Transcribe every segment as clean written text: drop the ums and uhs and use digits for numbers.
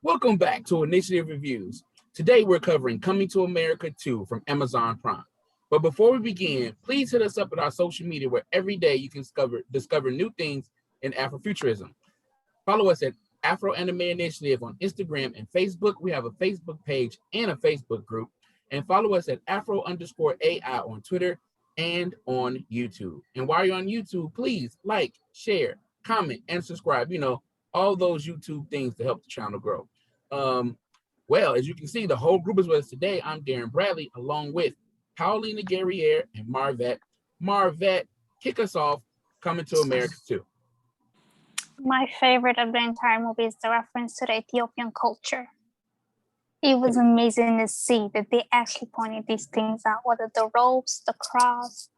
Welcome back to Initiative Reviews. Today we're covering Coming to America 2 from Amazon Prime. But before we begin, please hit us up at our social media where every day you can discover new things in Afrofuturism. Follow us at Afro Anime Initiative on Instagram and Facebook. We have a Facebook page and a Facebook group. And follow us at Afro_AI on Twitter and on YouTube. And while you're on YouTube, please like, share, comment, and subscribe. All those YouTube things to help the channel grow. Well, as you can see, the whole group is with us today. I'm Darren Bradley, along with Paulina Guerriere and Marvette. Marvette, kick us off, Coming to America 2. My favorite of the entire movie is the reference to the Ethiopian culture. It was amazing to see that they actually pointed these things out, whether the ropes, the cross,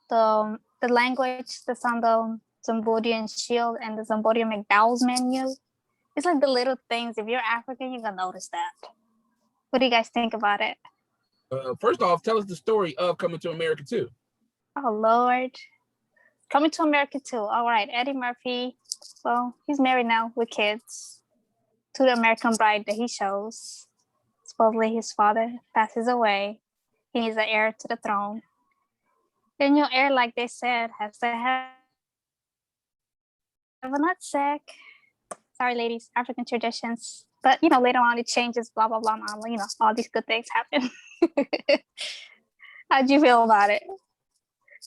the language that's on the Zambodian shield and the Zambodian McDowell's menu. It's like the little things. If you're African, you're going to notice that. What do you guys think about it? First off, tell us the story of Coming to America 2. Oh, Lord. Coming to America 2. All right, Eddie Murphy. Well, he's married now with kids to the American bride that he shows. Supposedly his father passes away. He needs an heir to the throne. Then your heir, like they said, has to have a nutsack. Sorry, ladies, African traditions. But, later on it changes, blah, blah, blah, blah. All these good things happen. How'd you feel about it?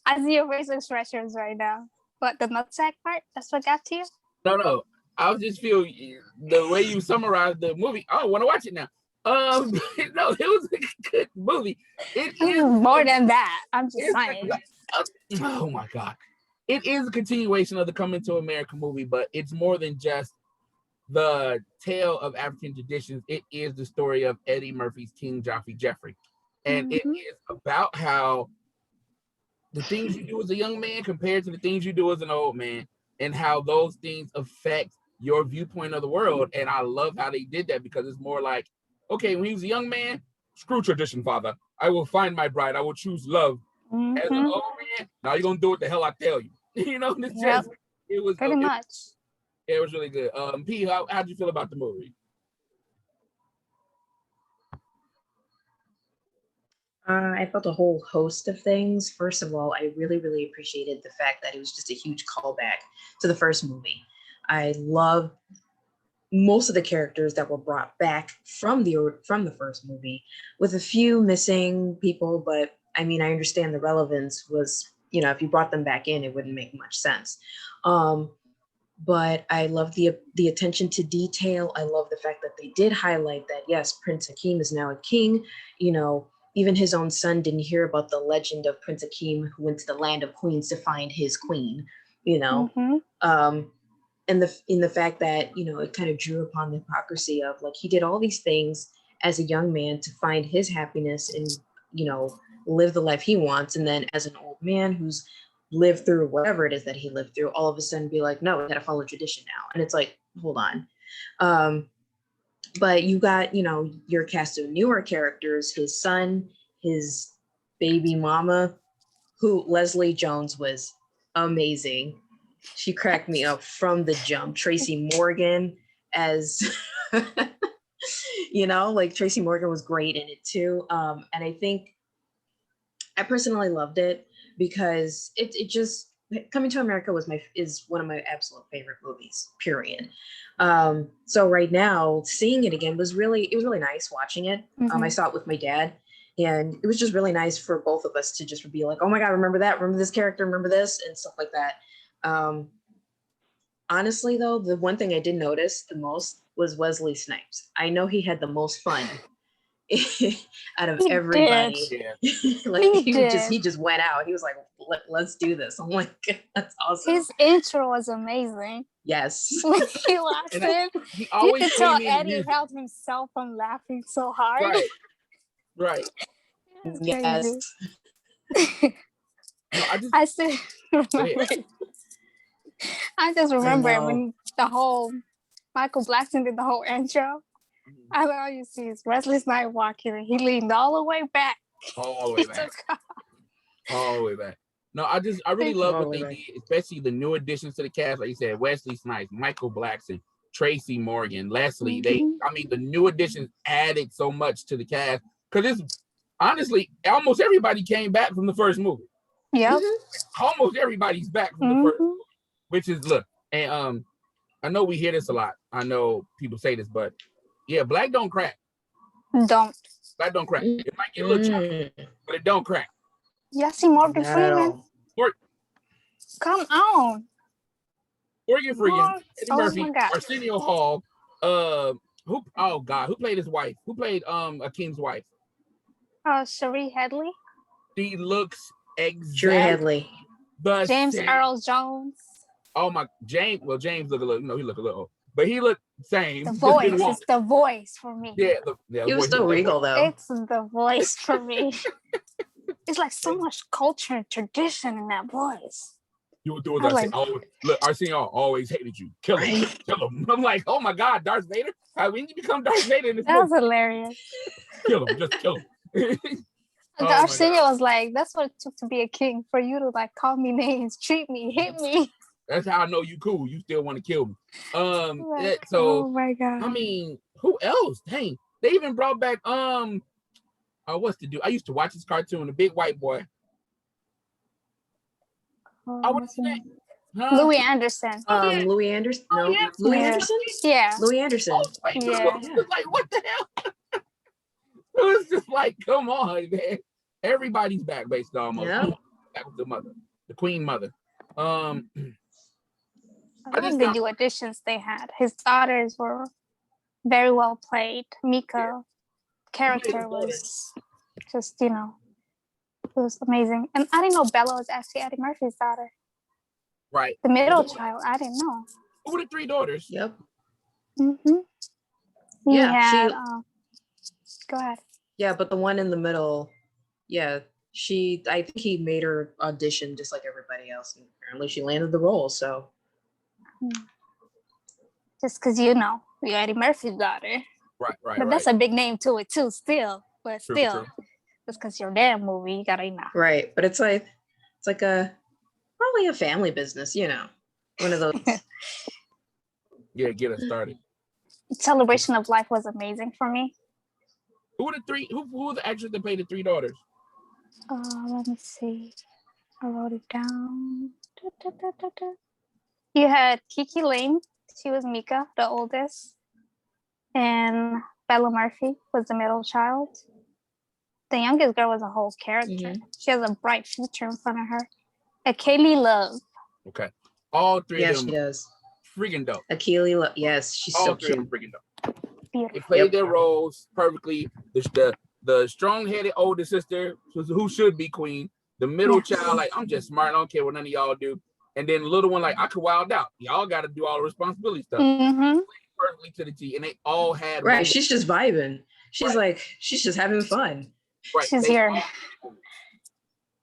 I see your facial expressions right now. But the nutsack part, that's what got to you? No. I just feel the way you summarized the movie. I don't want to watch it now. No, it was a good movie. It is more than that. I'm just saying. Oh my God. It is a continuation of the Coming to America movie, but it's more than just the tale of African traditions. It is the story of Eddie Murphy's King Joffrey Jeffrey. And it is about how the things you do as a young man compared to the things you do as an old man, and how those things affect your viewpoint of the world. And I love how they did that, because it's more like, okay, when he was a young man, screw tradition, father. I will find my bride. I will choose love. As an old man, now you're gonna do what the hell I tell you. It was pretty much. It was really good. P, how'd you feel about the movie? I felt a whole host of things. First of all, I really, really appreciated the fact that it was just a huge callback to the first movie. I love most of the characters that were brought back from the first movie, with a few missing people. But I mean, I understand the relevance was, if you brought them back in, it wouldn't make much sense. But I love the attention to detail. I love the fact that they did highlight that, yes, Prince Hakeem is now a king. Even his own son didn't hear about the legend of Prince Hakeem, who went to the land of queens to find his queen, and in the fact that, it kind of drew upon the hypocrisy of, like, he did all these things as a young man to find his happiness and, live the life he wants. And then as an old man who's lived through whatever it is that he lived through, all of a sudden be like, no, we got to follow tradition now. And it's like, hold on. But you got, your cast of newer characters, his son, his baby mama, who Leslie Jones was amazing. She cracked me up from the jump. Tracy Morgan as, Tracy Morgan was great in it too. And I think I personally loved it because it just, Coming to America is one of my absolute favorite movies, period. So right now, seeing it again was really nice watching it. I saw it with my dad, and it was just really nice for both of us to just be like, oh my God, remember that, remember this character, remember this, and stuff like that. Honestly though, the one thing I did notice the most was Wesley Snipes. I know he had the most fun out of everybody. He just went out. He was like, let's do this. I'm like, that's awesome. His intro was amazing. Yes. When he watched it, you could tell Eddie held himself from laughing so hard. Right. Yes. No, I still remember. I just remember when the whole Michael Blackson did the whole intro. All you see is Wesley Snipes walking, and he leaned all the way back. All the way back. No, I really love what they did, especially the new additions to the cast. Like you said, Wesley Snipes, Michael Blackson, Tracy Morgan, Leslie. They, Mhm. I mean, the new additions added so much to the cast because it's honestly almost everybody came back from the first movie. Yep. Almost everybody's back from the first, Mhm. which is look, and I know we hear this a lot. I know people say this, but yeah, black don't crack. Don't. Black don't crack. It might get a little chunky, but it don't crack. You see Morgan Not at Freeman? all. Come on. Morgan Freeman, What? Eddie Oh Murphy, my God. Arsenio Hall, who? Oh God, who played his wife? Who played a king's wife? Cherie Headley, She looks Shuri exactly Headley. the James same. Earl Jones. Oh my, James. Well, James look a little. You know, he look a little old, but he looked same. The just voice didn't walk. is the voice for me. Yeah, He was still regal though. It's the voice for me. It's like so much culture and tradition in that voice. You would do as I I say. like- Oh, look, Arsenio always hated you. Kill him. Right. Kill him. I'm like, oh my God, Darth Vader. When you become Darth Vader in this That was movie, hilarious. kill him. Just kill him. Oh my Arsenio was like, that's what it took to be a king, for you to like call me names, treat me, hit me. That's how I know you cool. You still want to kill me. Like, So oh my God. I mean, who else? Dang, they even brought back what's the dude? I used to watch this cartoon, the big white boy. What's his name? Huh? Louis Anderson. Louis Anderson. No, yeah. Louis Yeah. Anderson. Yeah. Louis Anderson. Oh, wait, Yeah. it was like, what the hell? It was just like, come on, man. Everybody's back, basically almost. Yeah. Back with the mother, the queen mother. I I just love the got- new additions they had. His daughters were very well played. Mika character was just, it was amazing. And I didn't know Bella was actually Eddie Murphy's daughter. right. The middle child, I didn't know. Who were the three daughters? Yep. Mm-hmm. He Yeah, had, she- go ahead. Yeah, but the one in the middle, yeah, I think he made her audition just like everybody else, and apparently she landed the role. So Just because you're Eddie Murphy's daughter. Right. But that's a big name to it too, still. But True, still, true. just because you're their movie, you gotta right, but it's like probably a family business, one of those. Yeah, get us started. Celebration of Life was amazing for me. Who were the three? Who were the actors that played the three daughters? Let me see. I wrote it down. You had Kiki Lane. She was Mika, the oldest. And Bella Murphy was the middle child. The youngest girl was a whole character. Mhm. She has a bright future in front of her. And Kaylee Love. Okay, all three Yeah, of she them does. freaking dope. Yes, she's All so three of them cute. freaking dope. They Beautiful. played Yep. their roles perfectly. The strong-headed older sister, who should be queen. The middle Yes. child, like, I'm just smart. I don't care what none of y'all do. And then the little one, like, I could wild out. Y'all got to do all the responsibility stuff. Mm-hmm. Perfectly to the T. And they all had Right, moments. she's just vibing. She's Right. she's just having fun. Right. She's They here. all-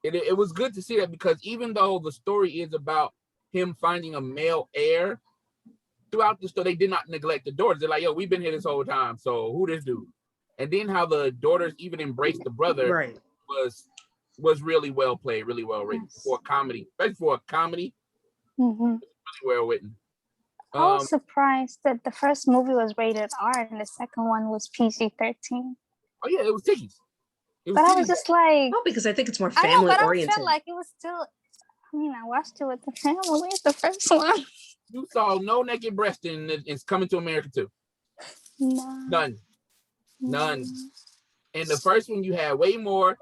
It was good to see that, because even though the story is about him finding a male heir, throughout the story, they did not neglect the daughters. They're like, yo, we've been here this whole time. So who this dude? And then how the daughters even embraced the brother Right. was really well played, really well written. Yes. For a comedy, especially for a comedy, Mm-hmm. really well written. I was surprised that the first movie was rated R and the second one was PG-13. Oh yeah, it was Tickies. It But I Tickies. was just like, Oh, because I think it's more I know, family but I oriented. felt like it was still. I watched it with the family. The first one. You saw no naked breast in it's Coming to America too. No. None. In the first one, you had way more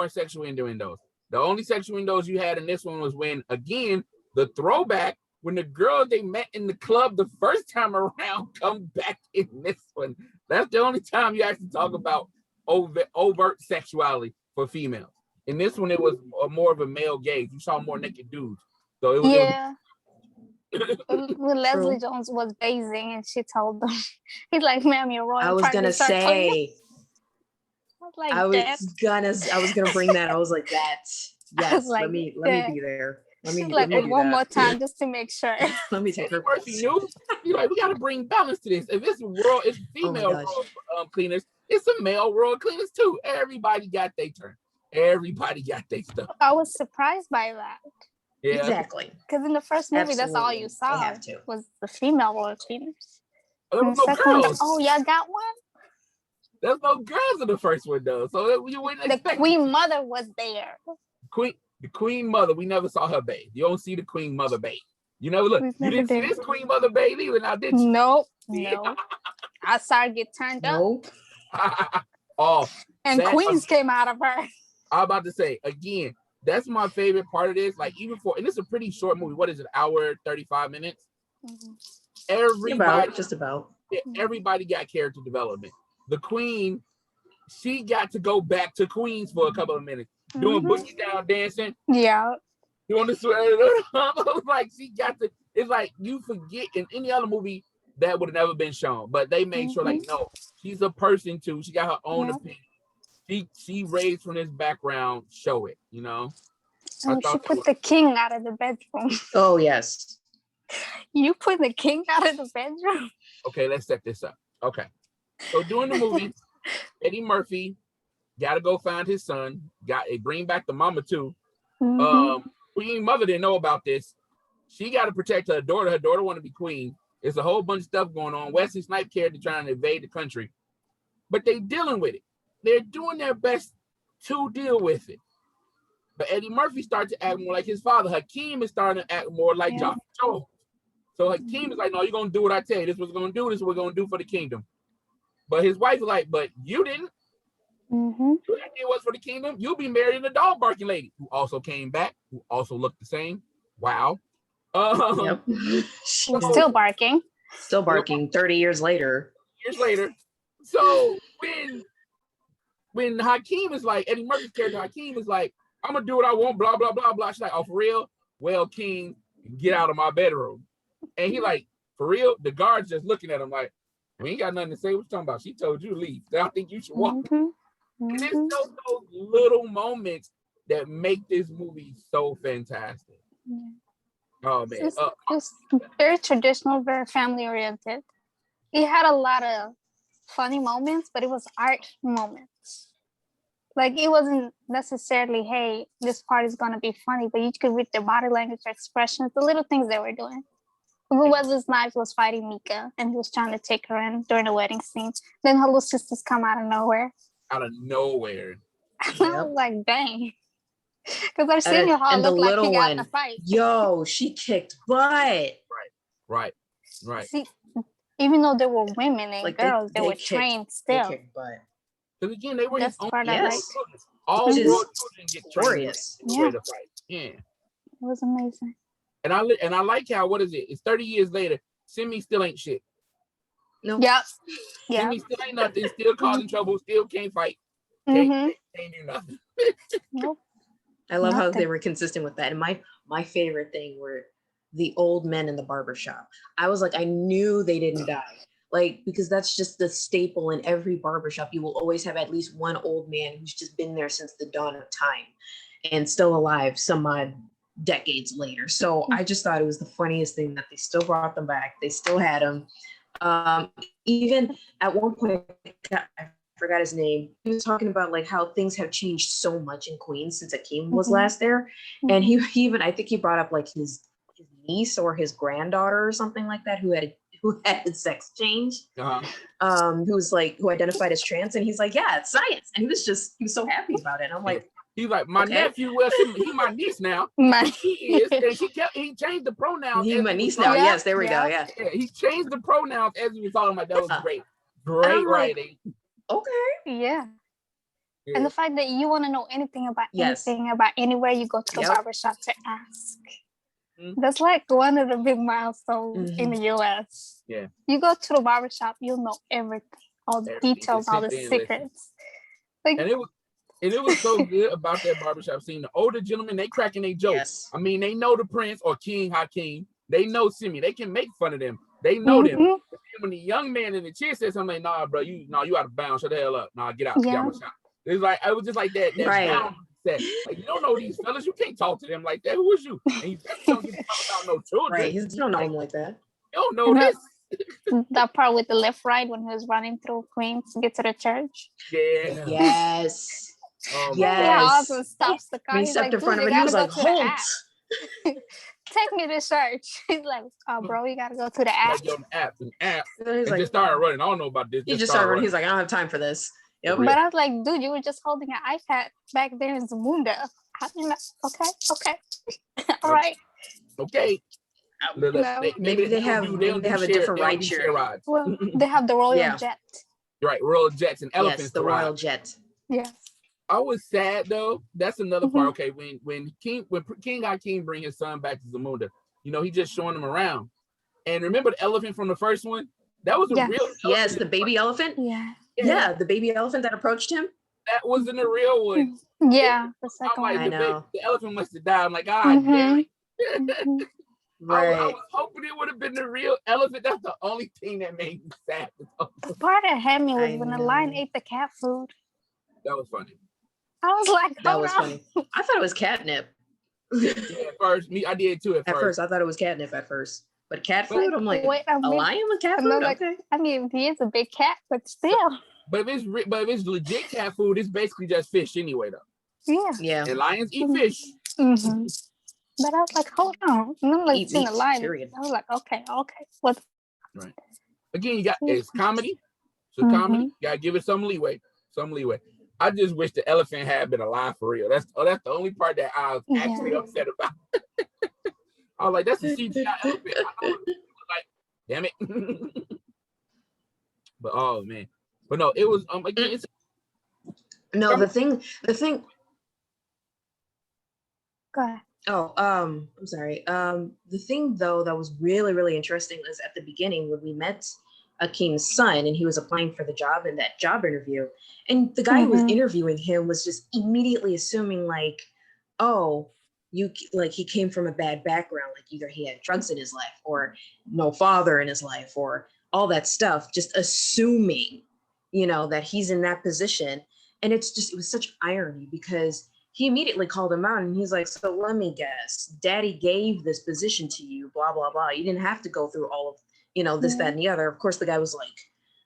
sexual innuendos. The only sexual innuendos you had in this one was when, again, the throwback, when the girls they met in the club the first time around come back in this one. That's the only time you actually talk about overt sexuality for females. In this one, it was more of a male gaze. You saw more naked dudes. So it was, Yeah. When Leslie Jones was bathing and she told them, he's like, "Ma'am, you're wrong." I was gonna say. I I was gonna bring that. I was like, that. Yes. like, let me be there. Let me She's like, let me do one that. more time just to make sure. Let me take her. Murphy knew. He's like, we got to bring balance to this. If it's female gosh. world cleaners, it's some male world cleaners too. Everybody got their turn. Everybody got their stuff. I was surprised by that. Yeah. Exactly. Because in the first movie, that's all Absolutely. you They saw have to. was the female world leaders. There And was the no second one, girls. oh, y'all got one? There's no girls in the first one though, so you wouldn't The expect Queen Mother was there. the Queen Mother. We never saw her bathe. You don't see the Queen Mother bathe. You never look. We You never didn't see did. this Queen Mother bathe either, now did you? Nope, See? no. I saw her get turned up, No. Oh, and that- queens came out of her. I'm about to say again. That's my favorite part of this. Like even and it's a pretty short movie. What is it? Hour 35 minutes. Everybody, Just about. everybody got character development. The Queen, she got to go back to Queens for a couple of minutes, doing Mhm. boogie down dancing. Yeah. You understand? Like she got to. It's like you forget in any other movie that would have never been shown, but they made sure like no, she's a person too. She got her own Yeah. opinion. She raised from this background. Show it, you know. And she thought that put was- the king out of the bedroom. Oh yes. You put the king out of the bedroom? Okay, let's set this up. Okay, so during the movie, Eddie Murphy got to go find his son. Bring back the mama too. Mhm. Queen Mother didn't know about this. She got to protect her daughter. Her daughter want to be queen. There's a whole bunch of stuff going on. Wesley Snipes character trying to invade the country, but they dealing with it. They're doing their best to deal with it. But Eddie Murphy started to act more like his father. Hakeem is starting to act more like Yeah. Jones. So Hakeem is like, no, you're going to do what I tell you. This is what we're going to do. This is what we're going to do for the kingdom. But his wife is like, but you didn't. Mhm. Your idea was for the kingdom. You'll be marrying a dog barking lady who also came back, who also looked the same. Wow. Yep. She's still barking. Still barking 30 years later. Years later. So when Hakeem is like, Eddie Murphy's character, Hakeem is like, I'm going to do what I want, blah, blah, blah, blah. She's like, oh, for real? Well, King, get out of my bedroom. And he like, for real? The guard's just looking at him like, we ain't got nothing to say. What you talking about? She told you to leave. I don't think you should walk. Mhm. And it's Mhm. those little moments that make this movie so fantastic. Yeah. Oh man. It's very traditional, very family oriented. It had a lot of funny moments, but it was art moments. Like it wasn't necessarily, hey, this part is gonna be funny, but you could read their body language, their expressions, the little things they were doing. Wesley Snipes was fighting Mika and he was trying to take her in during the wedding scene. Then her little sisters come out of nowhere. Out of nowhere. I was like, dang. Because Arsenio Hall and the looked like he little got one, the fight. yo, she kicked butt. Right. See, even though there were women and Like, girls, they were kicked- trained They still. kicked butt. Because again, they were his That's the own part I Yes. liked. children. All Which is world children get trained Glorious. in the way to fight. Yeah. It was amazing. And I like how, what is it? It's 30 years later. Simi still ain't shit. No. Yep. Yeah. Simi still ain't nothing. Still causing trouble. Still can't fight. Mm-hmm. Can't do nothing. Nope. I love how Nothing. they were consistent with that. And my favorite thing were the old men in the barbershop. I was like, I knew they didn't die. Like, because that's just the staple in every barbershop. You will always have at least one old man who's just been there since the dawn of time and still alive some odd decades later. So I just thought it was the funniest thing that they still brought them back. They still had them. Even at one point, I forgot his name. He was talking about like how things have changed so much in Queens since Akeem was Mhm. last there. And he even, I think he brought up like his niece or his granddaughter or something like that who had a sex change, who identified as trans, and he's like, yeah, it's science. And he was so happy about it. And I'm like, He's like, my Okay. nephew, well, he my niece now. My- He is, and he changed the pronouns. he's as my he was niece now. talking. Yeah, Yes, there we go. yeah. Yeah. Yeah, he changed the pronouns as he was talking about. That was Yeah. great. And Great I'm like, writing. Okay. Yeah. Yeah. And the fact that you want to know anything about Yes. anything about anywhere you go to the Yep. barbershop to ask. Mhm. That's like one of the big milestones in the US. Yeah. You go to the barbershop, you'll know everything, all the Everything. details, Just all the sit there and listen. secrets. Like, And it was so good about that barbershop scene. The older gentlemen, they cracking their jokes. Yes. I mean, they know the Prince or King Hakeem. They know Simi. They can make fun of them. They know them. mhm. But then when the young man and the chick said something like, nah, bro, you out of bounds. Shut the hell up. Nah, get out. Get out Yeah. my shop. It's like, I was just like that. Right. Boundary set. Like, you don't know these fellas. You can't talk to them like that. Who is you? And you definitely don't get to talk about no children. Right. You don't know him like that. You don't know And this. that part with the left right when he was running through Queens to get to the church. Yeah. Yes. Oh, my Yes. Yeah, also stops the car. When he He's stepped like, in front "Dude, of they it, he was gotta like, go to the halt. app." Take me to church. He's like, oh, bro, you gotta go to the app. Like, yo, an app, And then he's and like, just started running. I don't know about this. he just started running. He's like, I don't have time for this. Yep. But I was like, dude, you were just holding an iPad back there in Zamunda. How do you know? Okay. All right. Okay. No. Maybe they have a different ride share. rides. Well, they have the Royal Yeah. Jet. Right, royal jets and elephants. Yes, the to ride. Royal Jet. Yes. I was sad though. That's another part. Okay, when King Hakeem bring his son back to Zamunda, you know, he just showing him around. And remember the elephant from the first one? That was a Yes. real Yes, the baby elephant. Yeah. Yeah, the baby elephant that approached him. That wasn't a real one. Yeah. The I'm second like, one. I know. the elephant must have died. I'm like, damn it. Mhm. Right. I was hoping it would have been the real elephant. That's the only thing that made me sad. The part that had me was I when the lion know. ate the cat food. That was funny. I was like, That hold was on. funny. I thought it was catnip. Yeah, at first, I did too at At first. first, I thought it was catnip at first. But cat But- food, I'm like, Wait a a minute. lion with cat And food? then, like, Okay. I mean, he is a big cat, but still. But if it's legit cat food, it's basically just fish anyway though. Yeah. Yeah. And lions eat fish. Mm-hmm. But I was like, hold on. And then like Eat seeing the meat, lion. period. I was like, okay. What? Again, you got it's comedy. So Mhm. comedy, you gotta give it some leeway. I just wish the elephant had been alive for real. That's the only part that I was actually Yeah. upset about. I was like, that's a CGI elephant. I know it was like, damn it. But oh man. But no, it was again, it's No, the thing. Go ahead. Oh, I'm sorry. The thing though that was really, really interesting was at the beginning when we met Akeem's son and he was applying for the job in that job interview, and the guy who was Mhm. interviewing him was just immediately assuming like, oh, he came from a bad background, like either he had drugs in his life or no father in his life or all that stuff, just assuming, that he's in that position. And it was such irony because he immediately called him out and he's like, so let me guess, daddy gave this position to you, blah, blah, blah. You didn't have to go through all of, this, that, and the other. Of course, the guy was like,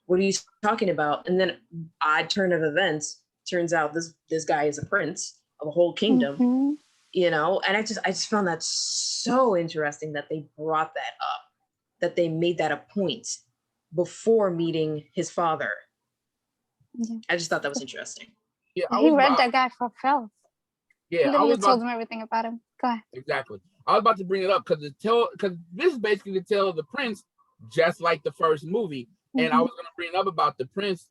what are you talking about? And then odd turn of events, turns out this guy is a prince of a whole kingdom, Mhm. and I just found that so interesting that they brought that up, that they made that a point before meeting his father. Yeah. I just thought that was interesting. yeah, He read that guy for Phil. yeah, And I then he was told about, him everything about him. Go ahead. exactly. I was about to bring it up because this is basically to tell the prince just like the first movie. And I Mhm. was gonna bring up about the prince.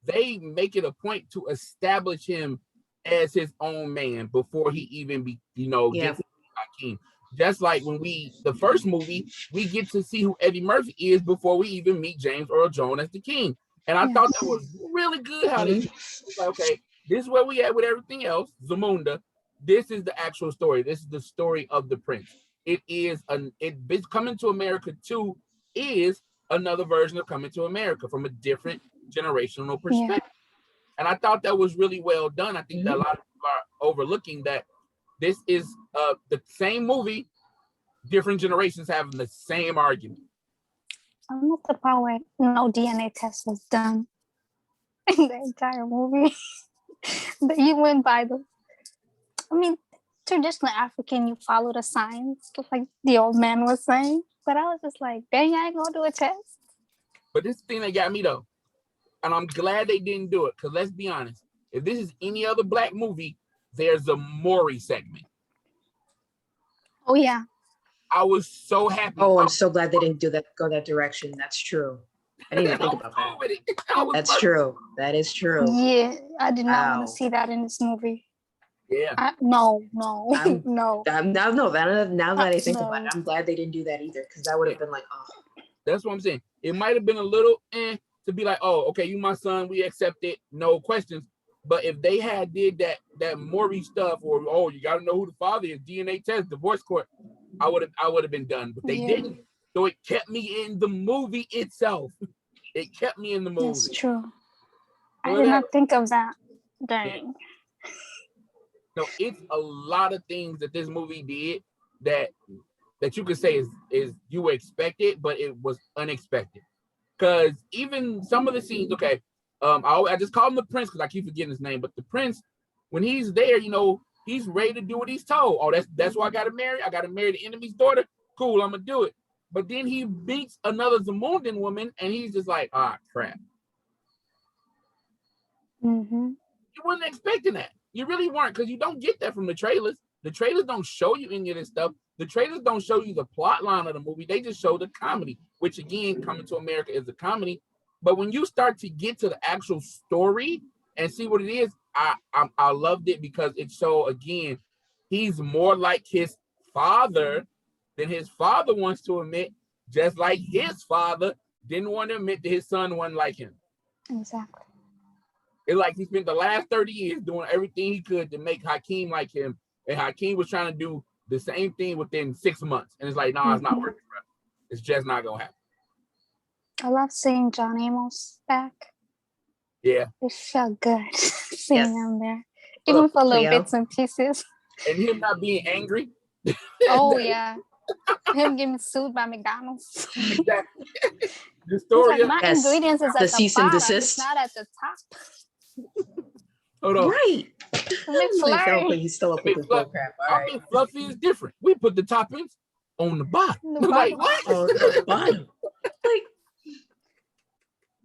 They make it a point to establish him as his own man before he even Yeah. gets to Hakeem. Just like when the first movie, we get to see who Eddie Murphy is before we even meet James Earl Jones as the king. And I thought that was really good how they was like, okay, this is where we at with everything else, Zamunda. This is the actual story. This is the story of the prince. Coming to America 2 is another version of Coming to America from a different generational perspective. And I thought that was really well done. I think that a lot of people are overlooking that this is the same movie, different generations having the same argument. I'm not the part where no DNA test was done in the entire movie. That you went by traditionally African, you follow the signs, like the old man was saying. But I was just like, dang, I ain't gonna do a test. But this thing that got me though, and I'm glad they didn't do it, because let's be honest, if this is any other black movie, there's a Maury segment. Oh yeah. I was so happy. Oh, I'm so glad they didn't go that direction. That's true. I didn't even think about cool that. with it. That's true. That is true. Yeah, I did not want Wow. to see that in this movie. Yeah. No, I'm- no. Now that I think about No. it, I'm glad they didn't do that either, because that would have been like, oh, That's what I'm saying. It might have been a little to be like, oh, okay, you my son, we accept it, no questions. But if they had did that Maury stuff, or oh, you got to know who the father is, DNA test, divorce court, I would have been done. But they Yeah. didn't, so it kept me in the movie itself. It kept me in the movie. That's true. I Whatever. did not think of that. Dang. No, it's a lot of things that this movie did that you could say is you expected, but it was unexpected. Because even some of the scenes, okay, I just call him the prince because I keep forgetting his name, but the prince, when he's there, He's ready to do what he's told. Oh, that's why I got to marry. I got to marry the enemy's daughter. Cool, I'm gonna do it. But then he beats another Zamundan woman, and he's just like, ah, crap. Mm-hmm. You weren't expecting that. You really weren't, because you don't get that from the trailers. The trailers don't show you any of this stuff. The trailers don't show you the plot line of the movie. They just show the comedy, which again, Coming to America is a comedy. But when you start to get to the actual story and see what it is, I loved it because it showed, again, he's more like his father than his father wants to admit, just like his father didn't want to admit that his son wasn't like him. Exactly. It's like he spent the last 30 years doing everything he could to make Hakeem like him, and Hakeem was trying to do the same thing within 6 months. And it's like, no, it's not working, bro. It's just not gonna happen. I love seeing John Amos back. Yeah. It felt good seeing him there, even Look, for little Cleo. bits and pieces. And him not being angry. Oh yeah, him getting sued by McDonald's. Exactly. The He's story like, of my Yes. ingredients is The at the cease and bottom. desist. It's not at the top. hold on. Right. Like, McFlurry. okay, he's still up with this bull crap. All I right. think Fluffy is different. We put the toppings on the bottom. The Like bottom. what? Oh, the bottom. Like,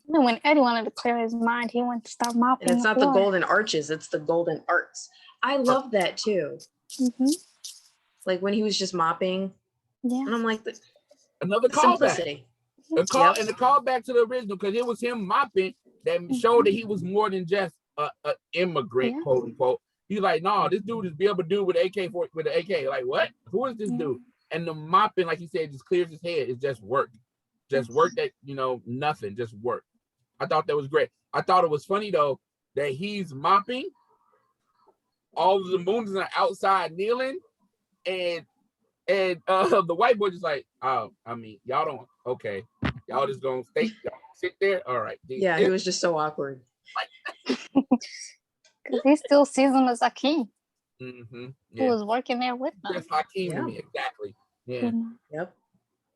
And when Eddie wanted to clear his mind, he went to start mopping. and it's not the floor. golden arches, it's the golden arts. I love that too. Mhm. Like when he was just mopping, Yeah. and I'm like, the Another callback. simplicity. A call Yep. and the call back to the original, because it was him mopping that showed that he was more than just a immigrant, Yeah. quote unquote. He's like, no, this dude is be able to do with AK with the AK. Like, what? Who is this Yeah. dude? And the mopping, like he said, just clears his head. It's just work. Just work that, nothing, just work. I thought that was great. I thought it was funny though that he's mopping. All of the moons are outside kneeling, and the white boy just like, oh, I mean, y'all don't, okay, y'all just gonna sit there, all right. Yeah, he was just so awkward. Because he still sees him as a king Mm-hmm. who Yeah, was working there with them. that's Hakeem to Yeah. me, exactly. Yeah, You know? Yep.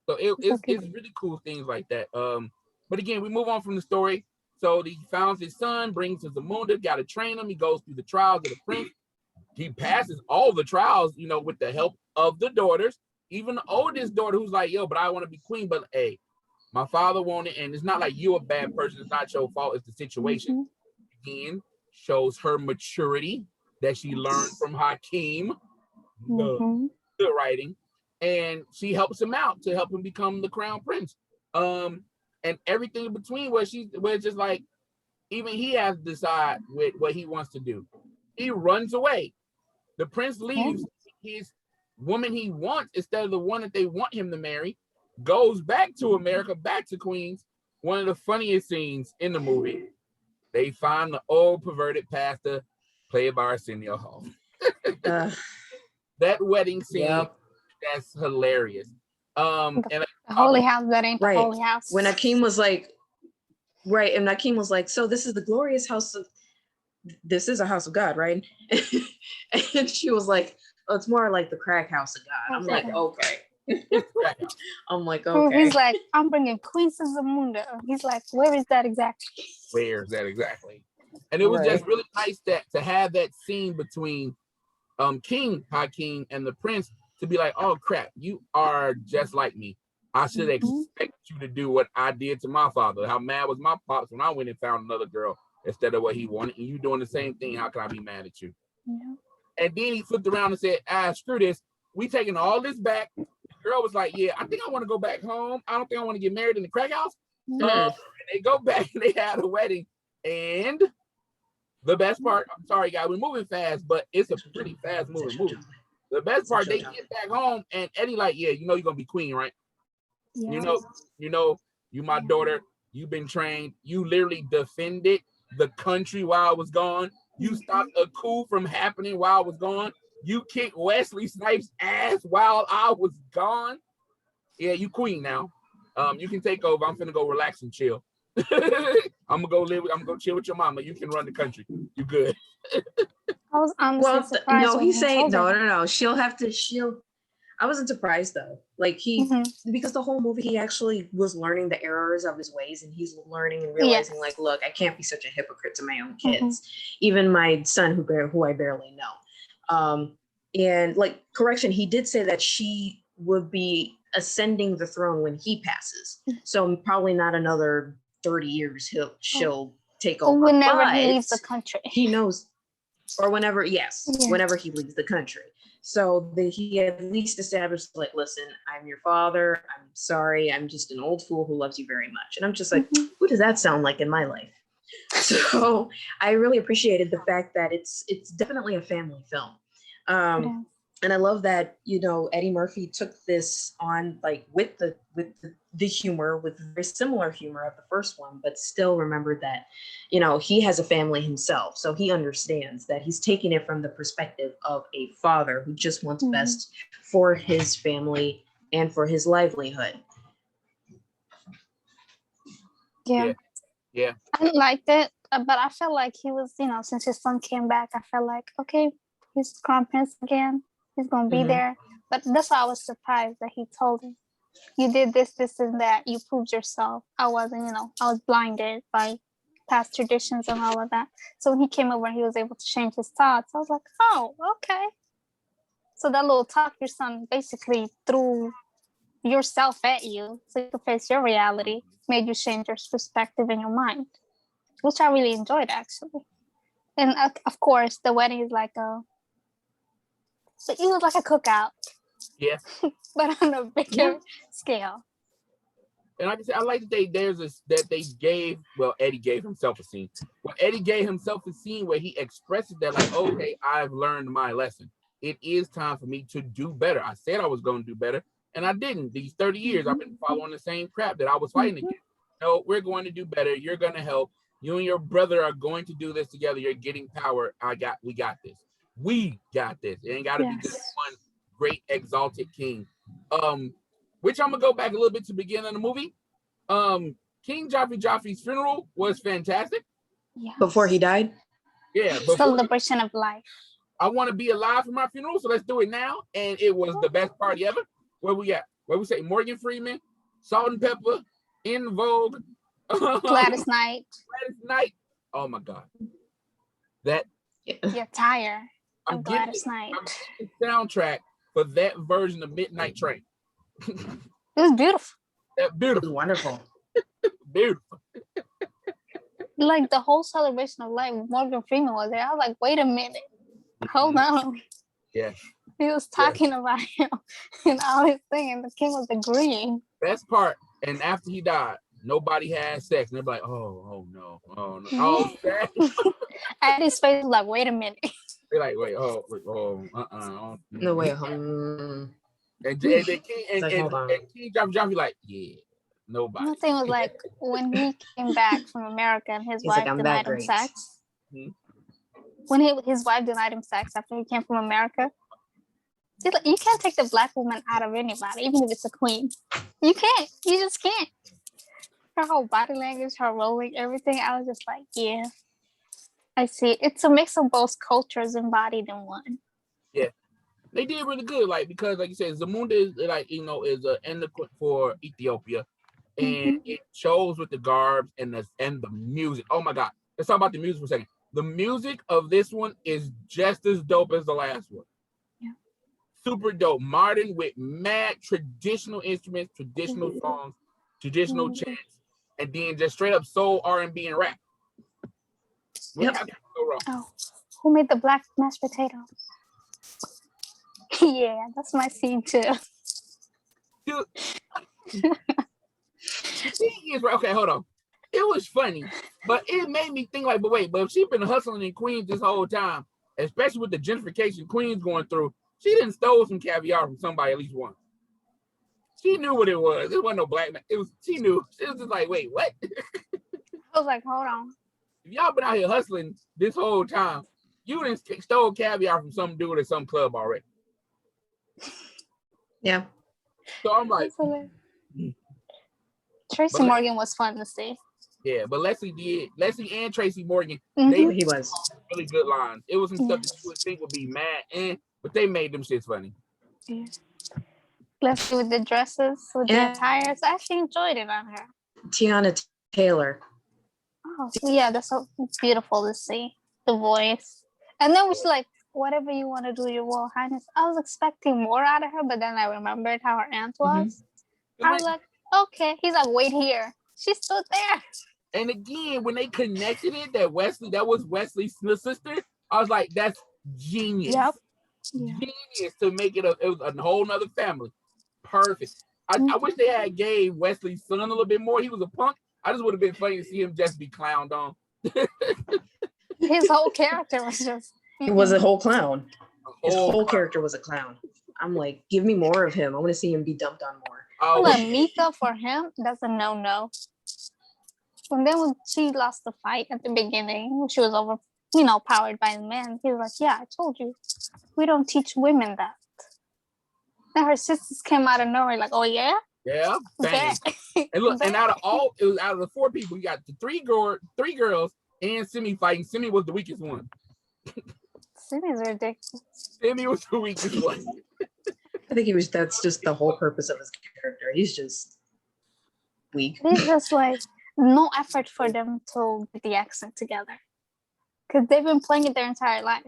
so Okay. it's really cool things like that. But again, we move on from the story. So he founds his son, brings him to Zamunda, got to train him. He goes through the trials of the prince. He passes all the trials, with the help of the daughters. Even the oldest daughter who's like, yo, but I want to be queen. But hey, my father wanted, and it's not like you're a bad person. It's not your fault. It's the situation. Again, shows her maturity that she learned from Hakeem, Mhm. the writing, and she helps him out to help him become the crown prince. And everything in between where it's just like, even he has to decide with what he wants to do. He runs away. The prince leaves his woman he wants instead of the one that they want him to marry, goes back to America, back to Queens. One of the funniest scenes in the movie, they find the old perverted pastor played by Arsenio Hall. That wedding scene, Yep. that's hilarious. And The holy house that ain't Right. the holy house. When Akeem was like, right, and Akeem was like, so this is the glorious house of, this is a house of God, right? And she was like, oh, it's more like the crack house of God. I'm like, okay. I'm like, okay. He's like, I'm bringing Queens to Zamunda. He's like, where is that exactly? Where is that exactly? And it was just really nice to have that scene between King Hakeem and the prince, to be like, oh crap, you are just like me. I should expect you to do what I did to my father. How mad was my pops when I went and found another girl instead of what he wanted, and you doing the same thing? How can I be mad at you? Yeah. And then he flipped around and said, screw this. We taking all this back. The girl was like, yeah, I think I want to go back home. I don't think I want to get married in the crack house. And they go back and they had a wedding. And the best part, I'm sorry, guys, we're moving fast, but it's a pretty fast moving movie. The best part, they get back home and Eddie like, yeah, you're going to be queen, right? Yeah. You my daughter, you've been trained. You literally defended the country while I was gone. You stopped a coup from happening while I was gone. You kicked Wesley Snipes' ass while I was gone. Yeah, you queen now. You can take over. I'm finna go relax and chill. I'm gonna go chill with your mama. You can run the country. You good. I was honestly surprised. No, when he's he saying told her. no. I wasn't surprised though. Like because the whole movie he actually was learning the errors of his ways, and he's learning and realizing like, look, I can't be such a hypocrite to my own kids, even my son who I barely know. And like, correction, he did say that she would be ascending the throne when he passes. So probably not another 30 years she'll take over. Whenever he But leaves the country. he knows, or whenever, yes, Yeah. whenever he leaves the country. So he at least established, like, listen, I'm your father. I'm sorry. I'm just an old fool who loves you very much. And I'm just like, who does that sound like in my life? So I really appreciated the fact that it's definitely a family film. And I love that, you know, Eddie Murphy took this on, like, with the humor, with very similar humor of the first one, but still remembered that, you know, he has a family himself. So he understands that he's taking it from the perspective of a father who just wants best for his family and for his livelihood. Yeah. I liked it, but I felt like he was, you know, since his son came back, I felt like, okay, he's crown prince again. He's gonna be there. But that's why I was surprised that he told him, you did this, this, and that. You proved yourself. I wasn't, you know, I was blinded by past traditions and all of that. So when he came over, he was able to change his thoughts. I was like, oh, okay. So that little talk your son basically threw yourself at you so you could face your reality, made you change your perspective in your mind, which I really enjoyed, actually. And of course, the wedding is like it was like a cookout. Yeah. But on a bigger scale. And like I said, I like that Eddie gave himself a scene. Well, Eddie gave himself a scene where he expresses that, like, okay, I've learned my lesson. It is time for me to do better. I said I was going to do better, and I didn't. These 30 years, I've been following the same crap that I was fighting against. No, we're going to do better. You're going to help. You and your brother are going to do this together. You're getting power. We got this. We got this. It ain't got to be just one great exalted king. Which I'm gonna go back a little bit to the beginning of the movie. King Joffrey's funeral was fantastic. Yes. Before he died? Yeah. Celebration of life. I want to be alive for my funeral, so let's do it now. And it was the best party ever. Where we at? Where we say Morgan Freeman, Salt and Pepper, In Vogue, Gladys Knight. Oh my God. That You're tired. I'm Gladys Knight. I'm the soundtrack for that version of Midnight Train. It was beautiful. It was wonderful. Beautiful. Like the whole celebration of life, Morgan Freeman was there. I was like, wait a minute. Hold on. Yeah. He was talking about him and all his thing, and the king was agreeing. Best part, and after he died, nobody had sex. And they're like, oh no. Oh, At his face was like, wait a minute. They're like, wait, No way. And King Joffrey like, yeah, nobody. The thing was like, when he came back from America and his wife denied him sex. When his wife denied him sex after he came from America, he's like, you can't take the black woman out of anybody, even if it's a queen. You can't. You just can't. Her whole body language, her rolling, everything. I was just like, yeah, I see. It's a mix of both cultures embodied in one. Yeah. They did really good, like, because, like you said, Zamunda is, like, you know, is an eloquent for Ethiopia, and it shows with the garbs and the music. Oh my God, let's talk about the music for a second. The music of this one is just as dope as the last one. Yeah, super dope, modern with mad traditional instruments, traditional songs, traditional chants, and then just straight up soul, R&B, and rap. Yep. Oh, who made the black mashed potatoes? Yeah, that's my scene too. Dude. Okay, hold on. It was funny, but it made me think like, but if she's been hustling in Queens this whole time, especially with the gentrification Queens going through, she didn't stole some caviar from somebody at least once. She knew what it was. It wasn't no black man. She knew. She was just like, wait, what? I was like, hold on. If y'all been out here hustling this whole time, you didn't stole caviar from some dude at some club already. Yeah. So I'm like, Tracy Morgan was fun to see. Yeah, but Leslie and Tracy Morgan, he was really good lines. It was some stuff that you would think would be mad, but they made them shits funny. Yeah. Leslie with the dresses, with the attires. I actually enjoyed it on her. Tiana Taylor. Oh, yeah, that's so beautiful to see. The voice. And then we like whatever you want to do, Your Royal Highness. I was expecting more out of her, but then I remembered how her aunt was. I was like, okay. He's like, wait here. She stood there. And again, when they connected it, that was Wesley's sister, I was like, that's genius. Yep. Yeah. Genius to make it was a whole nother family. Perfect. I wish they had gave Wesley's son a little bit more. He was a punk. I just would have been funny to see him just be clowned on. His whole character was just. He was a whole clown. His whole character was a clown. I'm like, give me more of him. I want to see him be dumped on more. Oh, Like Mika for him, that's a no. And then when she lost the fight at the beginning, she was powered by the man. He was like, yeah, I told you. We don't teach women that. Then her sisters came out of nowhere, like, oh yeah? Yeah, bang. And look, and out of the 4 people, you got the three girls and Simi fighting. Simi was the weakest one. Simi's ridiculous. Simi was the weakest one. I think that's just the whole purpose of his character. He's just weak. It's just like no effort for them to get the accent together. Because they've been playing it their entire life.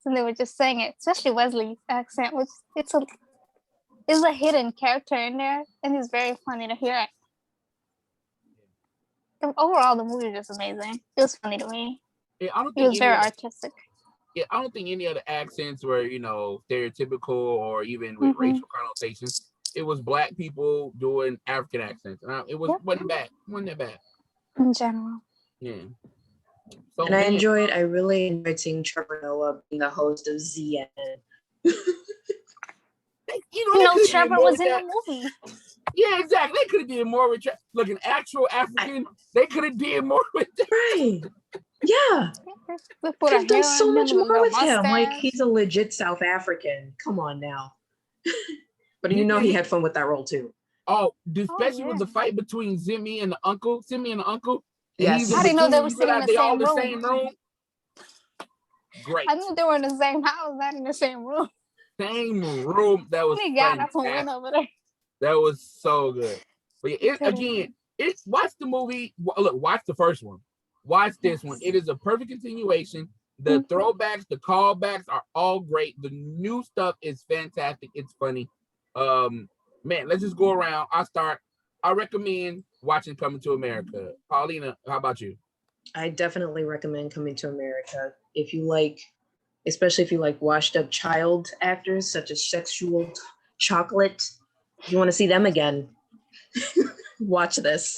So they were just saying it, especially Wesley's accent, which it's a hidden character in there, and it's very funny to hear it. Overall, the movie was just amazing. It was funny to me. Yeah, I don't It think was very artistic. Yeah, I don't think any other accents were, stereotypical or even with racial connotations. It was Black people doing African accents. And wasn't bad. Wasn't that bad. In general. Yeah. So, And I really enjoyed seeing Trevor Noah being the host of ZN. Trevor was in the movie. Yeah, exactly. They could have did more with look, an actual African. They could have did more with that. Right. Yeah. Could have done so much more with him. Like, he's a legit South African. Come on now. But he had fun with that role too. Oh, especially with the fight between Simi and the uncle. Yes. I didn't know they were sitting in the same room. Great. I knew they were in the same house, not in the same room. Same room. That was over there. That was so good. But yeah, watch the movie. Look, watch the first one. Watch this one. It is a perfect continuation. The throwbacks, the callbacks are all great. The new stuff is fantastic. It's funny. Man, let's just go around. I recommend watching Coming to America. Paulina, how about you? I definitely recommend Coming to America. Especially if you like washed up child actors such as Sexual Chocolate. If you want to see them again, watch this.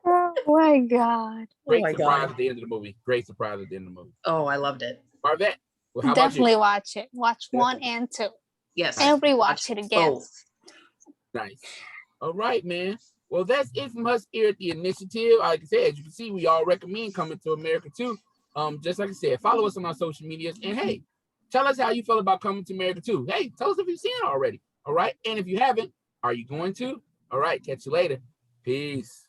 Oh my God. Great surprise at the end of the movie. Great surprise at the end of the movie. Oh, I loved it. Marvette, how definitely about you? watch it. Watch 1 and 2. Yes. And rewatch it again. Both. Nice. All right, man. Well, that's it from us here at the Initiative. Like I said, as you can see, we all recommend Coming to America too. Just like I said, follow us on our social medias. And hey, tell us how you feel about Coming to America too. Hey, tell us if you've seen it already. All right. And if you haven't, are you going to? All right. Catch you later. Peace.